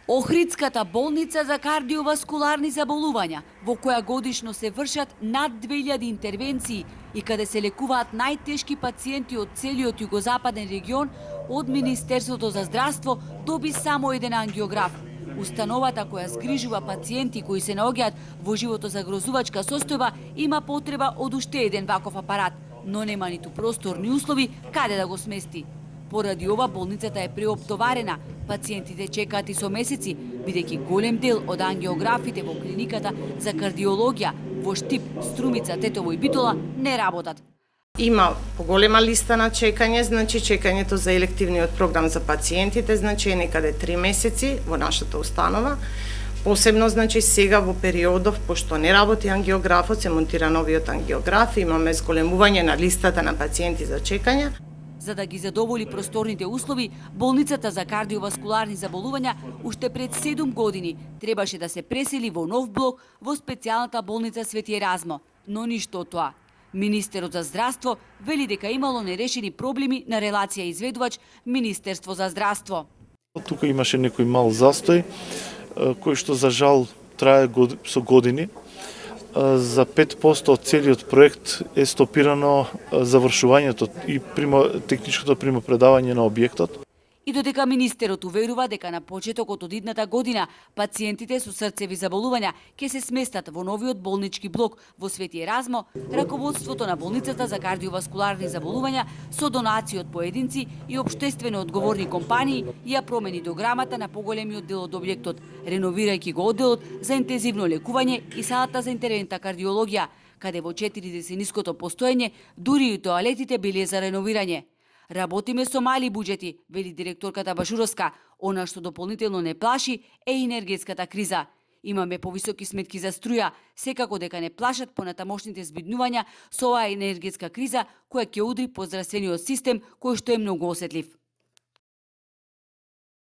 Охридската болница за кардиоваскуларни заболувања, во која годишно се вршат над 2000 интервенции и каде се лекуваат најтешки пациенти од целиот југозападен регион, од Министерството за здравство доби само еден ангиограф. Установата која згрижува пациенти кои се наоѓаат во животозагрозувачка состојба има потреба од уште еден ваков апарат, но нема ниту просторни услови каде да го смести. Поради ова болницата е преоптоварена, пациентите чекаат и со месеци, бидејќи голем дел од ангиографите во клиниката за кардиологија во Штип, Струмица, Тетово и Битола не работат. Има поголема листа на чекање, значи чекањето за елективниот програм за пациентите, значи е некаде 3 месеци во нашата установа. Посебно, значи, сега во периодов, пошто не работи ангиографот, се монтира новиот ангиограф, имаме зголемување на листата на пациенти за чекање. За да ги задоволи просторните услови, болницата за кардиоваскуларни заболувања уште пред 7 години требаше да се пресели во нов блок во специјалната болница Свети Еразмо, но ништо од тоа. Министерот за здравство вели дека имало нерешени проблеми на релација изведувач Министерство за здравство. Тука имаше некој мал застој, кој што за жал трае со години. За 5% од целиот проект е стопирано завршувањето и техничкото примопредавање на објектот. И додека министерот уверува дека на почетокот од идната година пациентите со срцеви заболувања ќе се сместат во новиот болнички блок во Свети Еразмо, раководството на болницата за кардиоваскуларни заболувања со донации од поединци и општествено одговорни компании ја промени дограмата на поголемиот дел од објектот, реновирајќи го одделот за интензивно лекување и салата за интервентна кардиологија, каде во 4-децениското постоење дури и тоалетите биле за реновирање. Работиме со мали буџети, вели директорката Башуровска. Она што дополнително не плаши е енергетската криза. Имаме повисоки сметки за струја, секако дека не плашат понатамошните збиднувања со оваа енергетска криза која ќе удри по здравствениот систем кој што е многу осетлив.